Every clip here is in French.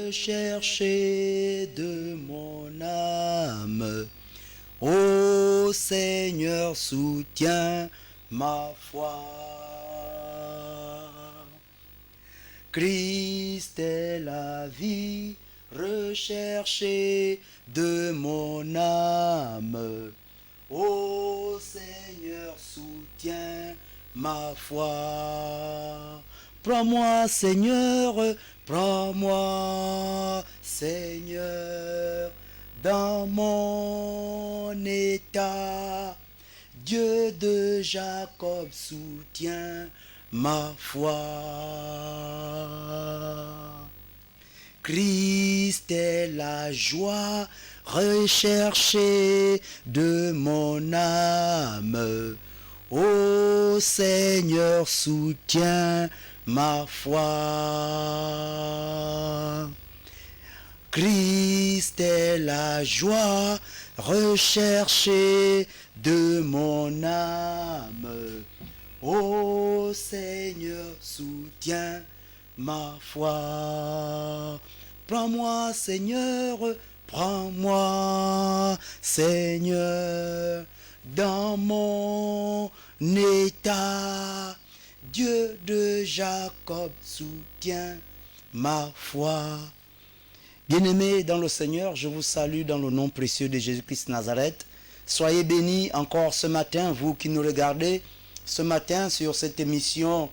recherché de mon âme. Ô Seigneur, soutiens ma foi. Christ est la vie recherchée de mon âme. Ô Seigneur, soutiens ma foi. Prends-moi, Seigneur, prends-moi, Seigneur, dans mon état. Dieu de Jacob soutient ma foi. Christ est la joie recherchée de mon âme. Ô Seigneur, soutiens ma foi. Christ est la joie recherchée de mon âme. Ô Seigneur, soutiens ma foi. Prends-moi, Seigneur, prends-moi, Seigneur, dans mon état. Dieu de Jacob soutient ma foi. Bien-aimés dans le Seigneur, je vous salue dans le nom précieux de Jésus-Christ Nazareth. Soyez bénis encore ce matin, vous qui nous regardez, ce matin sur cette émission,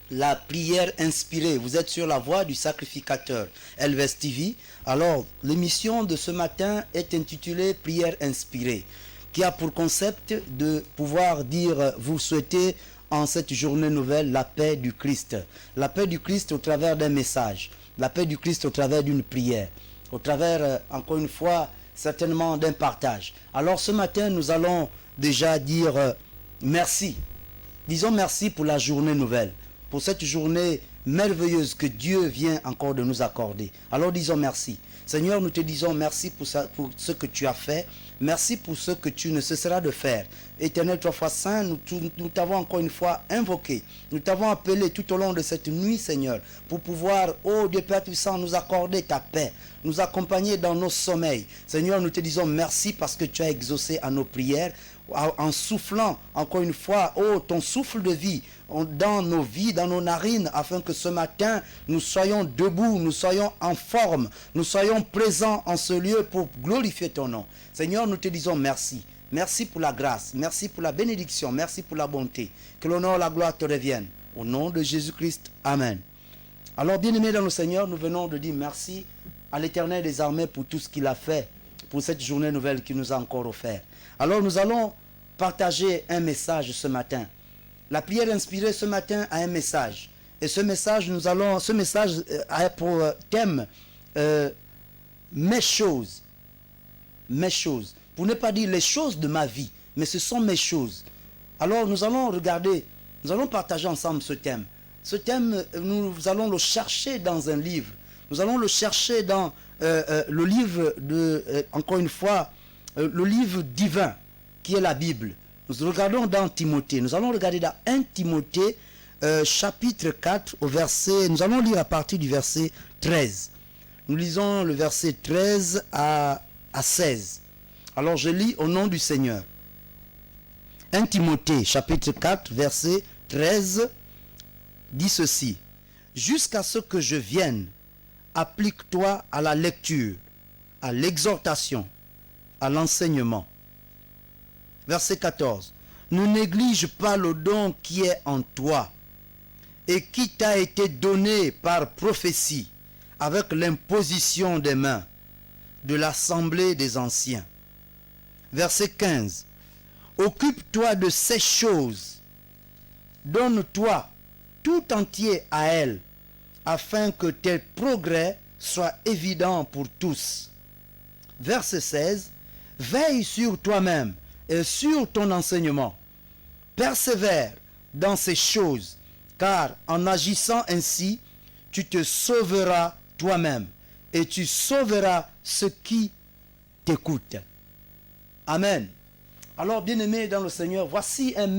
la prière inspirée. Vous êtes sur la voie du sacrificateur, Elves TV. Alors, l'émission de ce matin est intitulée Prière inspirée, qui a pour concept de pouvoir dire, vous souhaitez en cette journée nouvelle la paix du Christ. La paix du Christ au travers d'un message. La paix du Christ au travers d'une prière, au travers, encore une fois, certainement d'un partage. Alors ce matin, nous allons déjà dire merci. Disons merci pour la journée nouvelle, pour cette journée merveilleuse que Dieu vient encore de nous accorder. Alors disons merci. Seigneur, nous te disons merci pour ce que tu as fait. Merci pour ce que tu ne cesseras de faire. Éternel, trois fois saint, nous t'avons encore une fois invoqué. Nous t'avons appelé tout au long de cette nuit, Seigneur, pour pouvoir, ô Dieu Père Puissant, nous accorder ta paix, nous accompagner dans nos sommeils. Seigneur, nous te disons merci parce que tu as exaucé à nos prières, en soufflant encore une fois, oh, ton souffle de vie dans nos vies, dans nos narines, afin que ce matin, nous soyons debout, nous soyons en forme, nous soyons présents en ce lieu pour glorifier ton nom. Seigneur, nous te disons merci. Merci pour la grâce, merci pour la bénédiction, merci pour la bonté. Que l'honneur et la gloire te reviennent. Au nom de Jésus-Christ, Amen. Alors, bien-aimés dans le Seigneur, nous venons de dire merci à l'Éternel des armées pour tout ce qu'il a fait, pour cette journée nouvelle qu'il nous a encore offert. Alors, nous allons partager un message ce matin. La prière inspirée ce matin a un message. Et ce message, a pour thème mes choses. Mes choses. Pour ne pas dire les choses de ma vie, mais ce sont mes choses. Alors nous allons regarder, nous allons partager ensemble ce thème. Ce thème, nous allons le chercher dans un livre. Nous allons le chercher dans le livre de, encore une fois, le livre divin qui est la Bible. Nous regardons dans Timothée. Nous allons regarder dans 1 Timothée chapitre 4 au verset, nous allons lire à partir du verset 13. Nous lisons le verset 13 à 16. Alors je lis au nom du Seigneur. 1 Timothée chapitre 4 verset 13 dit ceci. Jusqu'à ce que je vienne, applique-toi à la lecture, à l'exhortation, à l'enseignement. Verset 14. Ne néglige pas le don qui est en toi et qui t'a été donné par prophétie avec l'imposition des mains de l'assemblée des anciens. Verset 15. Occupe-toi de ces choses. Donne-toi tout entier à elles, afin que tes progrès soient évidents pour tous. Verset 16. Veille sur toi-même et sur ton enseignement. Persévère dans ces choses, car en agissant ainsi, tu te sauveras toi-même et tu sauveras ceux qui t'écoutent. Amen. Alors, bien-aimés dans le Seigneur, voici une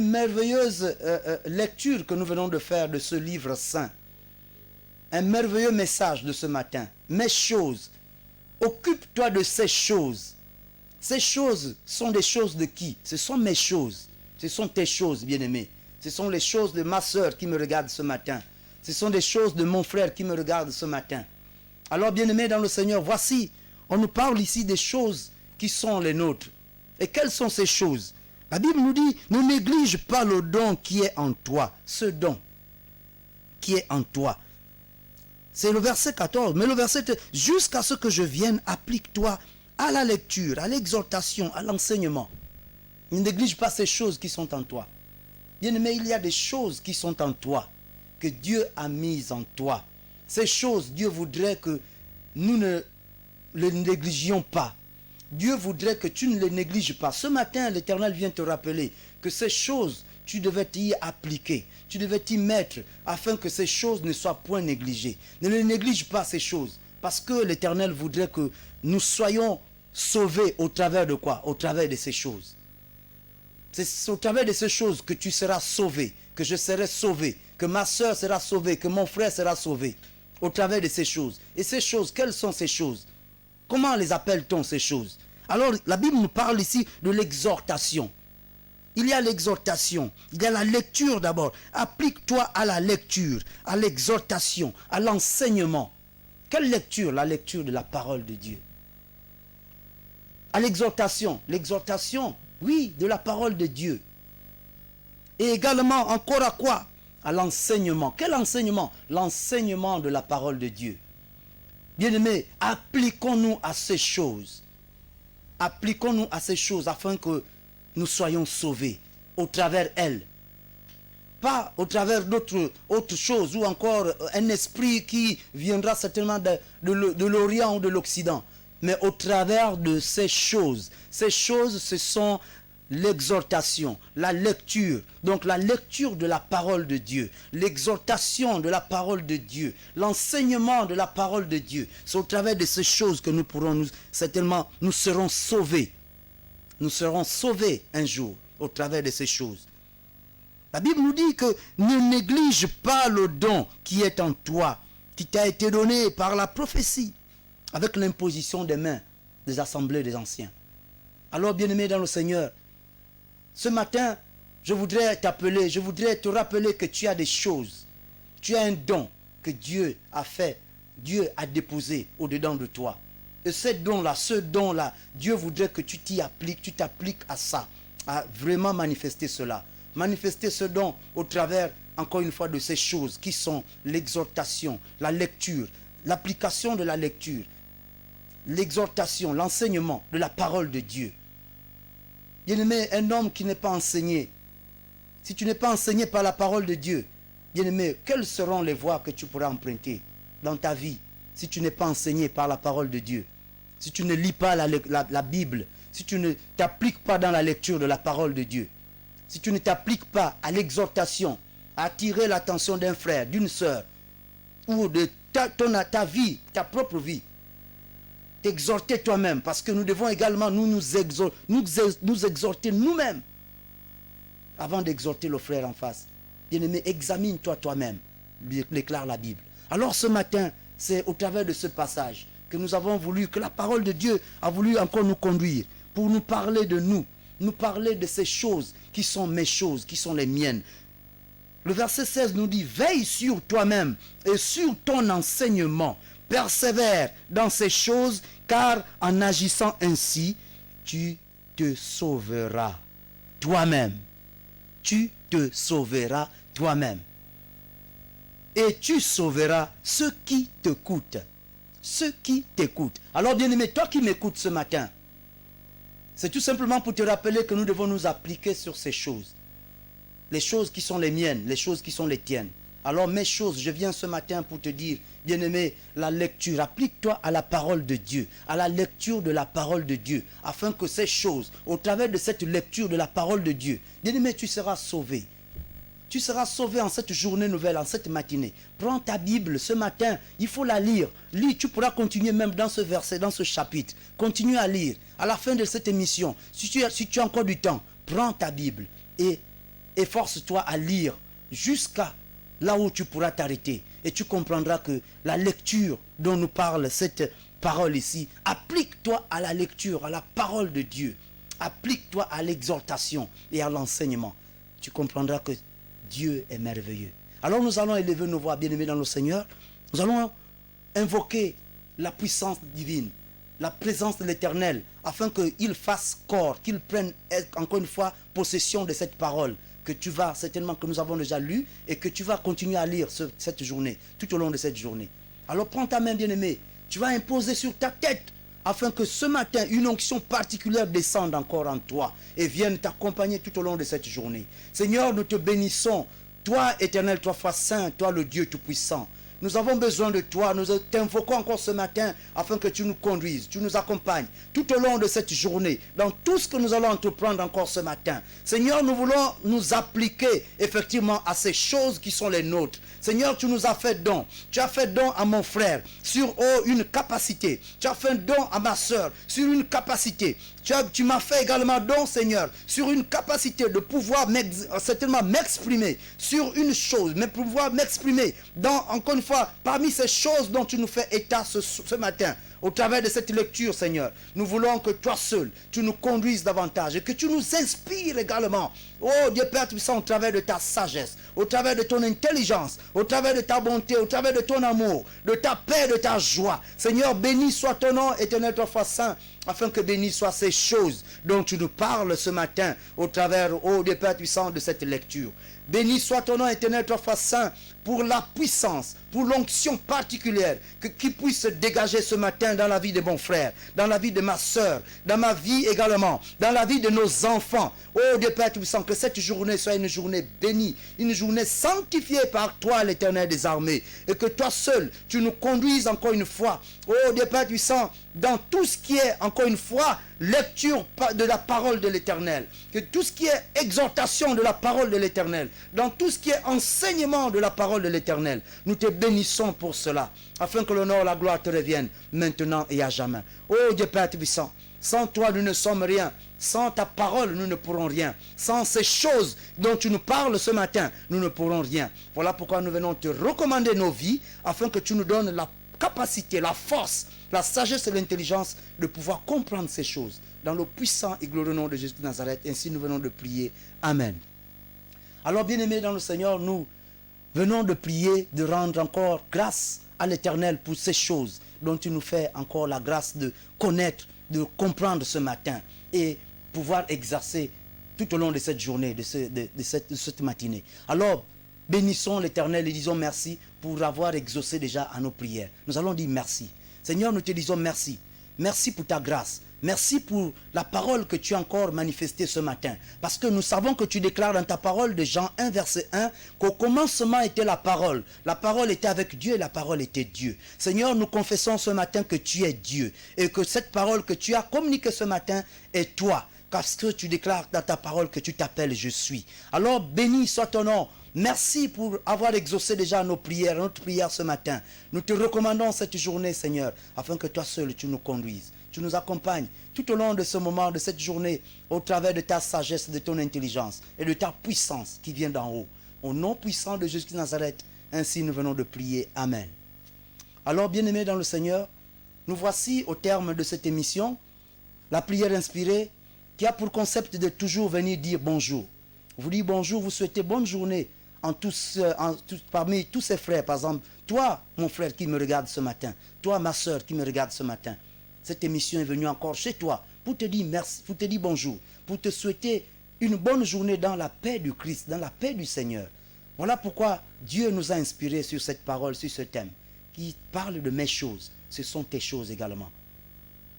merveilleuse lecture que nous venons de faire de ce livre saint. un merveilleux message de ce matin. Mes choses. Occupe-toi de ces choses. Ces choses sont des choses de qui? Ce sont mes choses. Ce sont tes choses, bien-aimé. Ce sont les choses de ma soeur qui me regarde ce matin. Ce sont des choses de mon frère qui me regarde ce matin. Alors, bien-aimé dans le Seigneur, voici, on nous parle ici des choses qui sont les nôtres. Et quelles sont ces choses? La Bible nous dit, ne néglige pas le don qui est en toi. Ce don qui est en toi. C'est le verset 14. Mais le verset, jusqu'à ce que je vienne, applique-toi à la lecture, à l'exhortation, à l'enseignement. Ne néglige pas ces choses qui sont en toi. Bien-aimé, il y a des choses qui sont en toi, que Dieu a mises en toi. Ces choses, Dieu voudrait que nous ne les négligions pas. Dieu voudrait que tu ne les négliges pas. Ce matin, l'Éternel vient te rappeler que ces choses, tu devais t'y appliquer. Tu devais t'y mettre afin que ces choses ne soient point négligées. Ne les néglige pas, ces choses. Parce que l'Éternel voudrait que nous soyons sauvés au travers de quoi? Au travers de ces choses. C'est au travers de ces choses que tu seras sauvé, que je serai sauvé, que ma soeur sera sauvée, que mon frère sera sauvé. Au travers de ces choses. Et ces choses, quelles sont ces choses? Comment les appelle-t-on ces choses? Alors, la Bible nous parle ici de l'exhortation. Il y a l'exhortation, il y a la lecture d'abord. Applique-toi à la lecture, à l'exhortation, à l'enseignement. Quelle lecture? La lecture de la parole de Dieu. À l'exhortation, oui, de la parole de Dieu. Et également, encore à quoi? À l'enseignement. Quel enseignement? L'enseignement de la parole de Dieu. Bien-aimés, appliquons-nous à ces choses. Appliquons-nous à ces choses afin que nous soyons sauvés au travers elles. Pas au travers d'autres choses ou encore un esprit qui viendra certainement de l'Orient ou de l'Occident. Mais au travers de ces choses. Ces choses, ce sont l'exhortation, la lecture. Donc la lecture de la parole de Dieu, l'exhortation de la parole de Dieu, l'enseignement de la parole de Dieu. C'est au travers de ces choses que nous pourrons, certainement, nous serons sauvés. Nous serons sauvés un jour au travers de ces choses. La Bible nous dit que ne néglige pas le don qui est en toi, qui t'a été donné par la prophétie, avec l'imposition des mains des assemblées des anciens. Alors, bien-aimés dans le Seigneur, ce matin, je voudrais t'appeler, je voudrais te rappeler que tu as des choses. Tu as un don que Dieu a fait, Dieu a déposé au-dedans de toi. Et ce don-là, Dieu voudrait que tu t'y appliques, tu t'appliques à ça, à vraiment manifester cela. Manifester ce don au travers, encore une fois, de ces choses qui sont l'exhortation, la lecture, l'application de la lecture, l'exhortation, l'enseignement de la parole de Dieu. Bien-aimé, un homme qui n'est pas enseigné, si tu n'es pas enseigné par la parole de Dieu, bien-aimé, quelles seront les voies que tu pourras emprunter dans ta vie si tu n'es pas enseigné par la parole de Dieu? Si tu ne lis pas la Bible, si tu ne t'appliques pas dans la lecture de la parole de Dieu, si tu ne t'appliques pas à l'exhortation, à attirer l'attention d'un frère, d'une sœur, ou de ta vie, ta propre vie, t'exhorter toi-même, parce que nous devons également nous exhorter nous-mêmes avant d'exhorter le frère en face. Bien-aimé, examine-toi toi-même, déclare la Bible. Alors ce matin, c'est au travers de ce passage que nous avons voulu, que la parole de Dieu a voulu encore nous conduire, pour nous parler de nous parler de ces choses qui sont mes choses, qui sont les miennes. Le verset 16 nous dit, veille sur toi-même et sur ton enseignement, persévère dans ces choses, car en agissant ainsi, tu te sauveras toi-même. Tu te sauveras toi-même. Et tu sauveras ceux qui t'écoutent. Ceux qui t'écoutent. Alors bien-aimé, toi qui m'écoutes ce matin, c'est tout simplement pour te rappeler que nous devons nous appliquer sur ces choses. Les choses qui sont les miennes, les choses qui sont les tiennes. Alors mes choses, je viens ce matin pour te dire, bien-aimé, la lecture, applique-toi à la parole de Dieu, à la lecture de la parole de Dieu, afin que ces choses, au travers de cette lecture de la parole de Dieu, bien-aimé, tu seras sauvé. Tu seras sauvé en cette journée nouvelle, en cette matinée. Prends ta Bible ce matin, il faut la lire. Lis, tu pourras continuer même dans ce verset, dans ce chapitre. Continue à lire. À la fin de cette émission, si tu as encore du temps, prends ta Bible et efforce-toi à lire jusqu'à là où tu pourras t'arrêter. Et tu comprendras que la lecture dont nous parle cette parole ici, applique-toi à la lecture, à la parole de Dieu. Applique-toi à l'exhortation et à l'enseignement. Tu comprendras que Dieu est merveilleux. Alors nous allons élever nos voix, bien-aimés dans le Seigneur. Nous allons invoquer la puissance divine, la présence de l'Éternel, afin qu'il fasse corps, qu'il prenne encore une fois possession de cette parole que tu vas, certainement que nous avons déjà lu et que tu vas continuer à lire cette journée, tout au long de cette journée. Alors prends ta main, bien-aimé, tu vas imposer sur ta tête, afin que ce matin, une onction particulière descende encore en toi et vienne t'accompagner tout au long de cette journée. Seigneur, nous te bénissons. Toi, Éternel, toi, fois saint, toi, le Dieu Tout-Puissant. Nous avons besoin de toi. Nous t'invoquons encore ce matin afin que tu nous conduises, tu nous accompagnes tout au long de cette journée, dans tout ce que nous allons entreprendre encore ce matin. Seigneur, nous voulons nous appliquer effectivement à ces choses qui sont les nôtres. Seigneur, tu nous as fait don. Tu as fait don à mon frère sur une capacité. Tu as fait don à ma soeur sur une capacité. Tu m'as fait également don, Seigneur, sur une capacité de pouvoir certainement m'exprimer sur une chose, mais pouvoir m'exprimer dans, encore une fois, parmi ces choses dont tu nous fais état ce matin. Au travers de cette lecture, Seigneur, nous voulons que toi seul, tu nous conduises davantage et que tu nous inspires également. Oh Dieu Père Tout-Puissant, au travers de ta sagesse, au travers de ton intelligence, au travers de ta bonté, au travers de ton amour, de ta paix, de ta joie. Seigneur, béni soit ton nom, Éternel, toi, saint, afin que béni soient ces choses dont tu nous parles ce matin au travers, oh Dieu Père Puissant, de cette lecture. Béni soit ton nom, Éternel, toi, saint, pour la puissance, pour l'onction particulière qui puisse se dégager ce matin dans la vie de mon frère, dans la vie de ma soeur, dans ma vie également, dans la vie de nos enfants. Oh Dieu Père Tout-Puissant, que cette journée soit une journée bénie, une journée sanctifiée par toi, l'Éternel des armées, et que toi seul, tu nous conduises encore une fois, oh Dieu Père Tout-Puissant, dans tout ce qui est, encore une fois, lecture de la parole de l'Éternel, que tout ce qui est exhortation de la parole de l'Éternel, dans tout ce qui est enseignement de la parole de l'Éternel, nous te bénissons pour cela, afin que l'honneur et la gloire te reviennent maintenant et à jamais. Oh Dieu Père Tout-Puissant, sans toi nous ne sommes rien, sans ta parole nous ne pourrons rien, sans ces choses dont tu nous parles ce matin, nous ne pourrons rien. Voilà pourquoi nous venons te recommander nos vies, afin que tu nous donnes la capacité, la force, la sagesse et l'intelligence de pouvoir comprendre ces choses. Dans le puissant et glorieux nom de Jésus de Nazareth, ainsi nous venons de prier. Amen. Alors bien-aimés dans le Seigneur, nous venons de prier, de rendre encore grâce à l'Éternel pour ces choses dont tu nous fais encore la grâce de connaître, de comprendre ce matin et pouvoir exercer tout au long de cette journée, de cette matinée. Alors, bénissons l'Éternel et disons merci pour avoir exaucé déjà à nos prières. Nous allons dire merci. Seigneur, nous te disons merci. Merci pour ta grâce. Merci pour la parole que tu as encore manifestée ce matin. Parce que nous savons que tu déclares dans ta parole de Jean 1, verset 1, qu'au commencement était la parole. La parole était avec Dieu et la parole était Dieu. Seigneur, nous confessons ce matin que tu es Dieu. Et que cette parole que tu as communiquée ce matin est toi. Parce que tu déclares dans ta parole que tu t'appelles Je suis. Alors béni soit ton nom. Merci pour avoir exaucé déjà nos prières, notre prière ce matin. Nous te recommandons cette journée, Seigneur, afin que toi seul tu nous conduises. Tu nous accompagnes tout au long de ce moment, de cette journée, au travers de ta sagesse, de ton intelligence et de ta puissance qui vient d'en haut. Au nom puissant de Jésus de Nazareth, ainsi nous venons de prier. Amen. Alors, bien-aimés dans le Seigneur, nous voici au terme de cette émission, la prière inspirée, qui a pour concept de toujours venir dire bonjour. Vous dites bonjour, vous souhaitez bonne journée parmi tous ses frères. Par exemple, toi, mon frère qui me regarde ce matin, toi, ma soeur qui me regarde ce matin, cette émission est venue encore chez toi pour te dire merci, pour te dire bonjour, pour te souhaiter une bonne journée dans la paix du Christ, dans la paix du Seigneur. Voilà pourquoi Dieu nous a inspirés sur cette parole, sur ce thème, qui parle de mes choses. Ce sont tes choses également.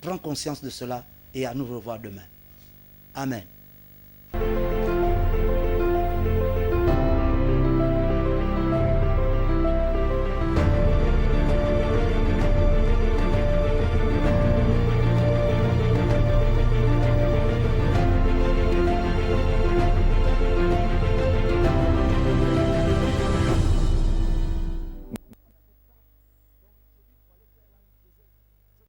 Prends conscience de cela et à nous revoir demain. Amen.